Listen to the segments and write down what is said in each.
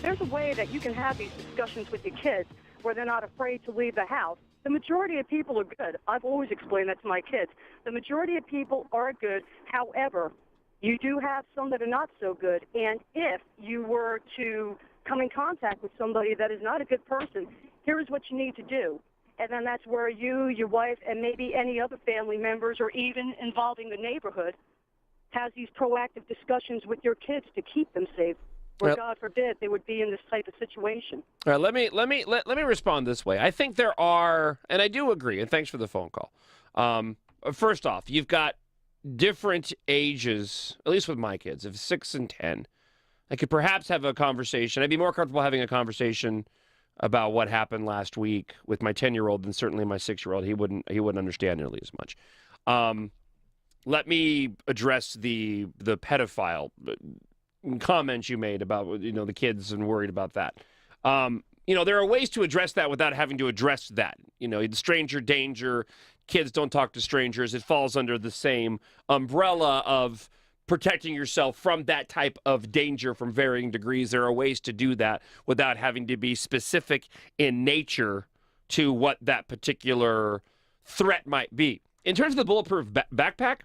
there's a way that you can have these discussions with your kids where they're not afraid to leave the house. The majority of people are good. I've always explained that to my kids. The majority of people are good. However, you do have some that are not so good. And if you were to come in contact with somebody that is not a good person, here's what you need to do. And then that's where you, your wife, and maybe any other family members, or even involving the neighborhood, has these proactive discussions with your kids to keep them safe. Where, God forbid, they would be in this type of situation. All right, let me respond this way. I think there are, and I do agree, and thanks for the phone call. First off, you've got different ages, at least with my kids, of 6 and 10. I could perhaps have a conversation. I'd be more comfortable having a conversation about what happened last week with my 10-year-old than certainly my 6-year-old. He wouldn't understand nearly as much. Let me address the pedophile comments you made about, the kids and worried about that. There are ways to address that without having to address that. The stranger danger, kids don't talk to strangers. It falls under the same umbrella of protecting yourself from that type of danger from varying degrees. There are ways to do that without having to be specific in nature to what that particular threat might be. In terms of the bulletproof backpack,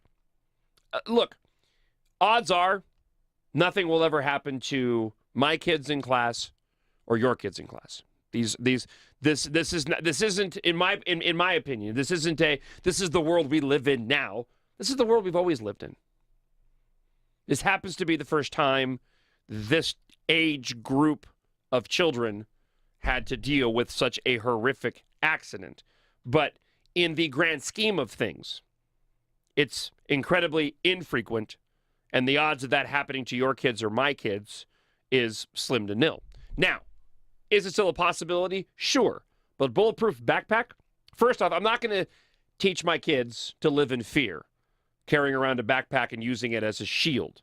look, odds are nothing will ever happen to my kids in class or your kids in class. This isn't in my opinion. This is the world we live in now. This is the world we've always lived in. This happens to be the first time this age group of children had to deal with such a horrific accident. But in the grand scheme of things, it's incredibly infrequent, and the odds of that happening to your kids or my kids is slim to nil. Now, is it still a possibility? Sure. But bulletproof backpack? First off, I'm not going to teach my kids to live in fear, carrying around a backpack and using it as a shield.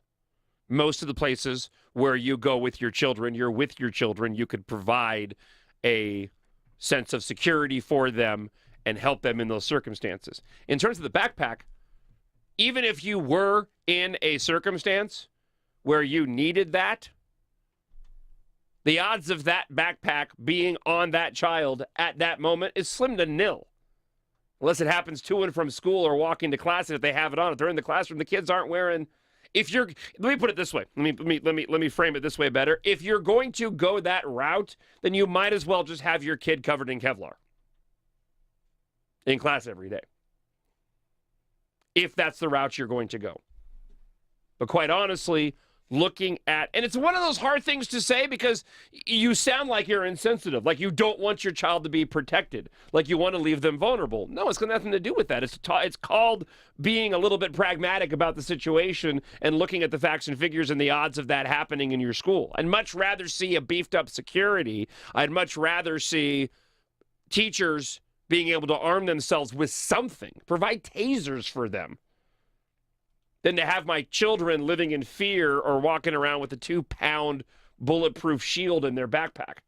Most of the places where you go with your children, you're with your children, you could provide a sense of security for them and help them in those circumstances. In terms of the backpack, even if you were in a circumstance where you needed that, the odds of that backpack being on that child at that moment is slim to nil. Unless it happens to and from school or walking to class, and if they have it on, if they're in the classroom, the kids aren't wearing. Let me put it this way. Let me frame it this way better. If you're going to go that route, then you might as well just have your kid covered in Kevlar in class every day, if that's the route you're going to go. But quite honestly, looking at, and it's one of those hard things to say because you sound like you're insensitive, like you don't want your child to be protected, like you want to leave them vulnerable. No, it's got nothing to do with that. It's called being a little bit pragmatic about the situation and looking at the facts and figures and the odds of that happening in your school. I'd much rather see a beefed up security. I'd much rather see teachers being able to arm themselves with something, provide tasers for them, than to have my children living in fear or walking around with a 2-pound bulletproof shield in their backpack.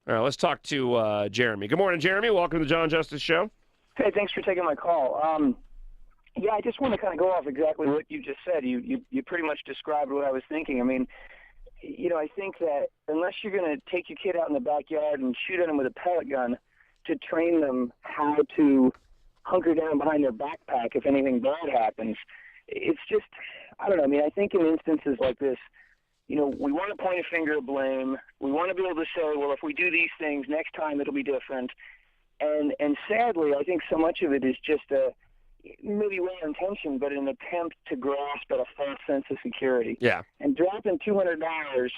All right, let's talk to Jeremy. Good morning, Jeremy. Welcome to the John Justice Show. Hey, thanks for taking my call. I just want to kind of go off exactly what you just said. You pretty much described what I was thinking. I mean, I think that unless you're going to take your kid out in the backyard and shoot at them with a pellet gun to train them how to hunker down behind their backpack if anything bad happens, it's just, I don't know. I mean, I think in instances like this, we want to point a finger of blame. We want to be able to say, well, if we do these things, next time it'll be different. And sadly, I think so much of it is just maybe well-intentioned, but an attempt to grasp at a false sense of security. Yeah. And dropping $200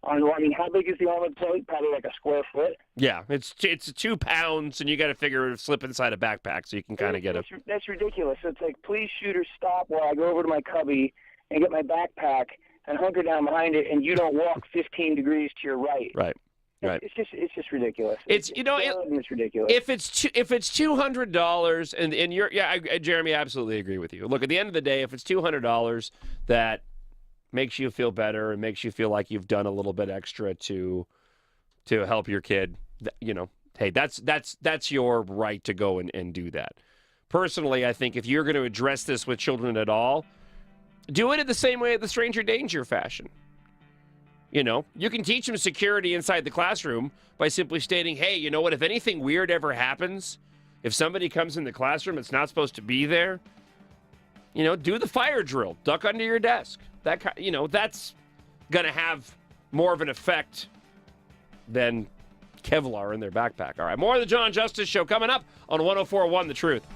on, how big is the armored plate? Probably like a square foot. Yeah, it's 2 pounds, and you got to figure it slip inside a backpack so you can kind of get it. That's ridiculous. So it's like, please shoot or stop while I go over to my cubby and get my backpack and hunker down behind it, and you don't walk 15 degrees to your right. Right. Right. It's just ridiculous. It's ridiculous. If it's $200 and you're Jeremy, I absolutely agree with you. Look, at the end of the day, if it's $200 that makes you feel better and makes you feel like you've done a little bit extra to help your kid, hey, that's your right to go and do that. Personally, I think if you're going to address this with children at all, do it in the same way, the stranger danger fashion. You know, you can teach them security inside the classroom by simply stating, hey, you know what, if anything weird ever happens, if somebody comes in the classroom that's not supposed to be there, you know, do the fire drill, duck under your desk. That's going to have more of an effect than Kevlar in their backpack. All right, more of the John Justice Show coming up on 104.1 The Truth.